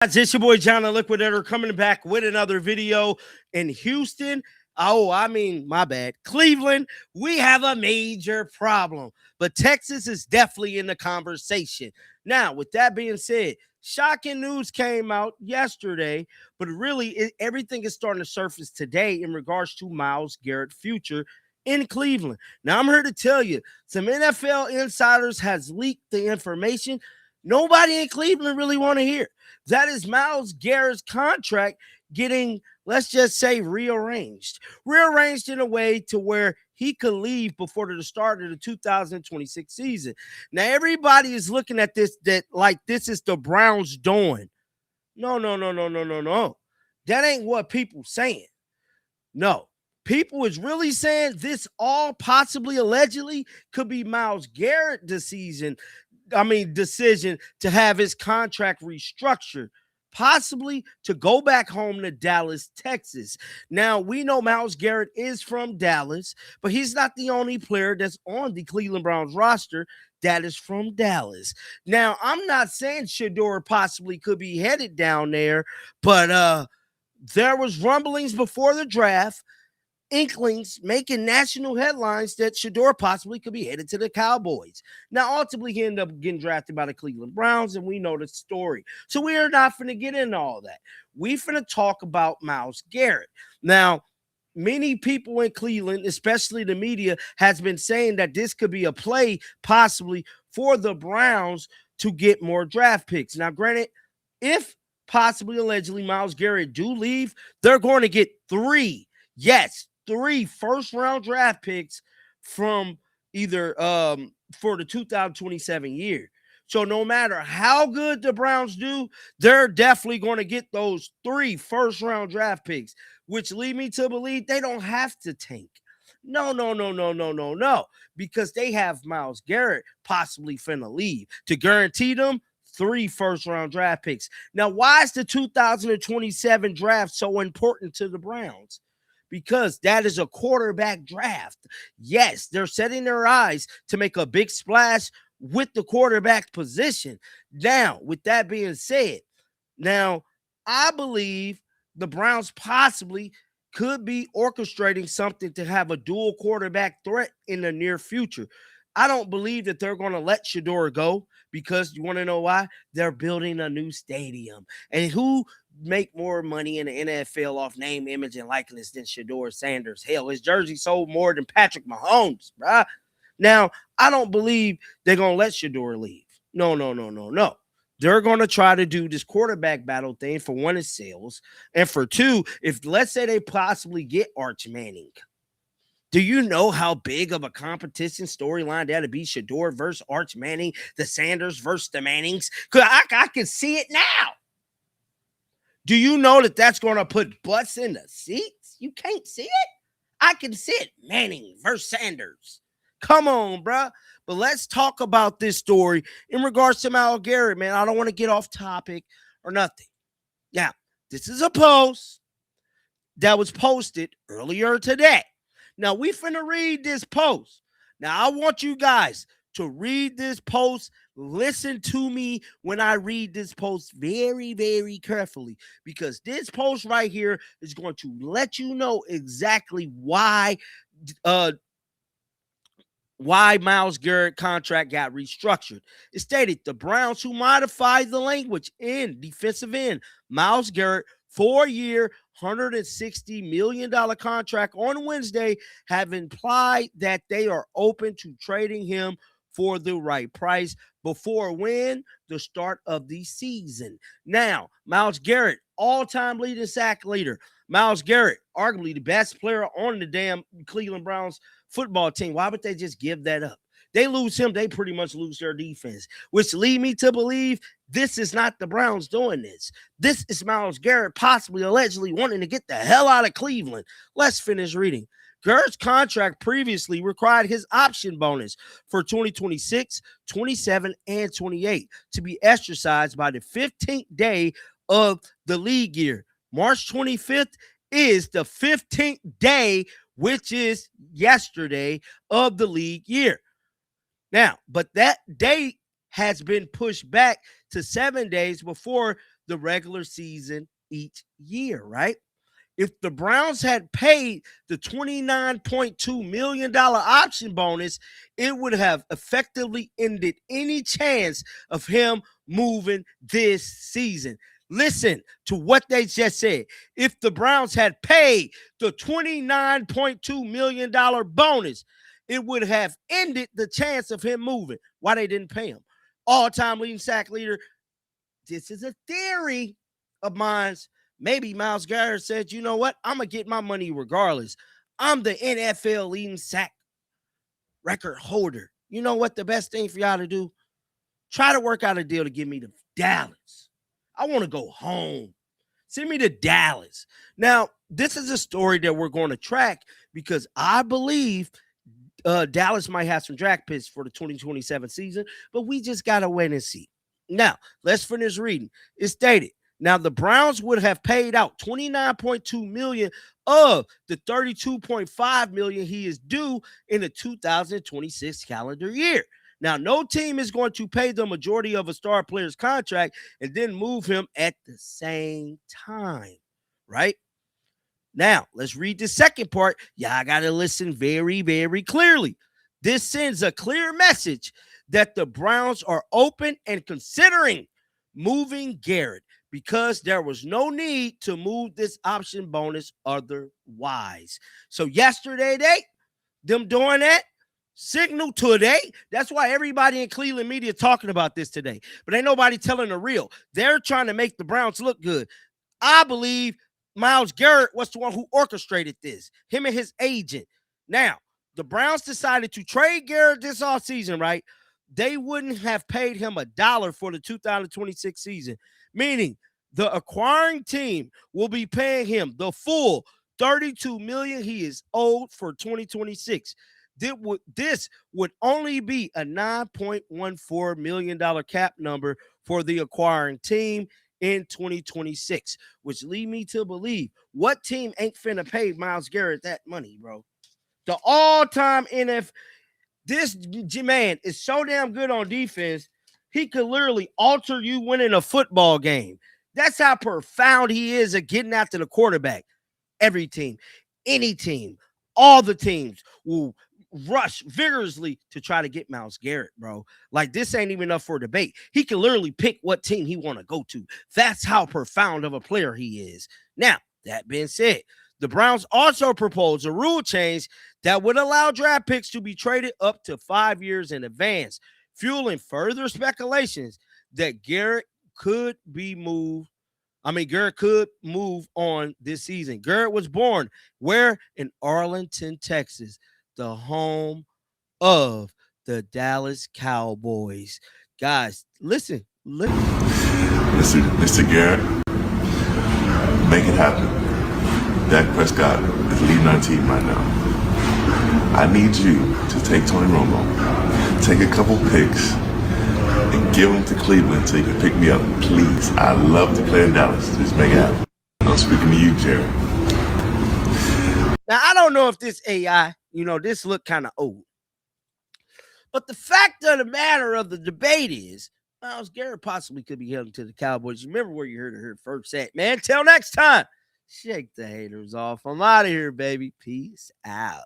Guys, it's your boy John the Liquidator coming back with another video in Houston. My bad. Cleveland, we have a major problem, but Texas is definitely in the conversation. Now, with that being said, shocking news came out yesterday, but really everything is starting to surface today in regards to Myles Garrett's future in Cleveland. Now, I'm here to tell you, some NFL insiders has leaked the information nobody in Cleveland really want to hear. That is Myles Garrett's contract getting, let's just say, rearranged in a way to where he could leave before the start of the 2026 season. Now, everybody is looking at this like this is the Browns doing. No. That ain't what people saying. No. People is really saying this all possibly, allegedly, could be Myles Garrett's decision to have his contract restructured, possibly to go back home to Dallas, Texas. Now, we know Myles Garrett is from Dallas, but he's not the only player that's on the Cleveland Browns roster that is from Dallas. Now, I'm not saying Shedeur possibly could be headed down there, but there was rumblings before the draft, inklings making national headlines that Shedeur possibly could be headed to the Cowboys. Now, ultimately, he ended up getting drafted by the Cleveland Browns, and we know the story. So we are not finna get into all that. We finna talk about Myles Garrett. Now, many people in Cleveland, especially the media, has been saying that this could be a play possibly for the Browns to get more draft picks. Now, granted, if possibly allegedly Myles Garrett do leave, they're going to get three first-round draft picks from either for the 2027 year. So no matter how good the Browns do, they're definitely going to get those three first-round draft picks, which lead me to believe they don't have to tank. No, because they have Myles Garrett possibly finna leave to guarantee them three first-round draft picks. Now, why is the 2027 draft so important to the Browns? Because that is a quarterback draft. Yes, they're setting their eyes to make a big splash with the quarterback position. Now, with that being said, I believe the Browns possibly could be orchestrating something to have a dual quarterback threat in the near future. I don't believe that they're going to let Shedeur go because you want to know why? They're building a new stadium. And who make more money in the NFL off name, image, and likeness than Shedeur Sanders? Hell, his jersey sold more than Patrick Mahomes, bruh. Now, I don't believe they're going to let Shedeur leave. No. They're going to try to do this quarterback battle thing. For one, is sales. And for two, if let's say they possibly get Arch Manning, do you know how big of a competition storyline that'll be? Shedeur versus Arch Manning, the Sanders versus the Mannings? Because I can see it now. Do you know that that's going to put butts in the seats? You can't see it? I can see it. Manning versus Sanders. Come on, bruh. But let's talk about this story in regards to Myles Garrett, man. I don't want to get off topic or nothing. Now, this is a post that was posted earlier today. Now, we finna read this post. Now, I want you guys to read this post. Listen to me when I read this post very, very carefully, because this post right here is going to let you know exactly why Myles Garrett contract got restructured. It stated the Browns, who modified the language in defensive end Myles Garrett 4-year, $160 million contract on Wednesday, have implied that they are open to trading him for the right price before when? The start of the season. Now, Myles Garrett, all-time leading sack leader. Myles Garrett, arguably the best player on the damn Cleveland Browns football team. Why would they just give that up? They lose him, they pretty much lose their defense, which lead me to believe this is not the Browns doing this. This is Myles Garrett possibly, allegedly wanting to get the hell out of Cleveland. Let's finish reading. Garrett's contract previously required his option bonus for 2026, 27, and 28 to be exercised by the 15th day of the league year. March 25th is the 15th day, which is yesterday of the league year. Now, but that date has been pushed back to 7 days before the regular season each year, right? If the Browns had paid the $29.2 million option bonus, it would have effectively ended any chance of him moving this season. Listen to what they just said. If the Browns had paid the $29.2 million bonus, it would have ended the chance of him moving. Why they didn't pay him? All-time leading sack leader. This is a theory of mine. Maybe Myles Garrett said, you know what? I'm going to get my money regardless. I'm the NFL leading sack record holder. You know what the best thing for y'all to do? Try to work out a deal to get me to Dallas. I want to go home. Send me to Dallas. Now, this is a story that we're going to track because I believe Dallas might have some draft picks for the 2027 season, but we just got to wait and see. Now, let's finish reading. It stated, now the Browns would have paid out $29.2 million of the $32.5 million he is due in the 2026 calendar year. Now, no team is going to pay the majority of a star player's contract and then move him at the same time, right? Now, let's read the second part. Y'all got to listen very, very clearly. This sends a clear message that the Browns are open and considering moving Garrett because there was no need to move this option bonus otherwise. So yesterday, them doing that, signal today. That's why everybody in Cleveland media talking about this today. But ain't nobody telling the real. They're trying to make the Browns look good. I believe Myles Garrett was the one who orchestrated this, him and his agent. Now, the Browns decided to trade Garrett this offseason, right? They wouldn't have paid him $1 for the 2026 season, meaning the acquiring team will be paying him the full $32 million he is owed for 2026. This would only be a $9.14 million cap number for the acquiring team in 2026, which lead me to believe what team ain't finna pay Myles Garrett that money, bro? The all-time NFL, this man is so damn good on defense, he could literally alter you winning a football game. That's how profound he is at getting after the quarterback. Every team, any team, all the teams will rush vigorously to try to get Myles Garrett, bro. Like, this ain't even up for debate. He can literally pick what team he want to go to. That's how profound of a player he is. Now, that being said, the Browns also proposed a rule change that would allow draft picks to be traded up to 5 years in advance, fueling further speculations that Garrett could move on this season. Garrett was born where? In Arlington, Texas, the home of the Dallas Cowboys. Guys, listen. Mr. Garrett, make it happen. Dak Prescott is leading our team right now. I need you to take Tony Romo, take a couple picks, and give them to Cleveland so you can pick me up, please. I love to play in Dallas. Just make it happen. I'm speaking to you, Jerry. Now, I don't know if this AI, this look kind of old. But the fact of the matter of the debate is, Myles Garrett possibly could be heading to the Cowboys. Remember where you heard it here first at, man. Till next time, shake the haters off. I'm out of here, baby. Peace out.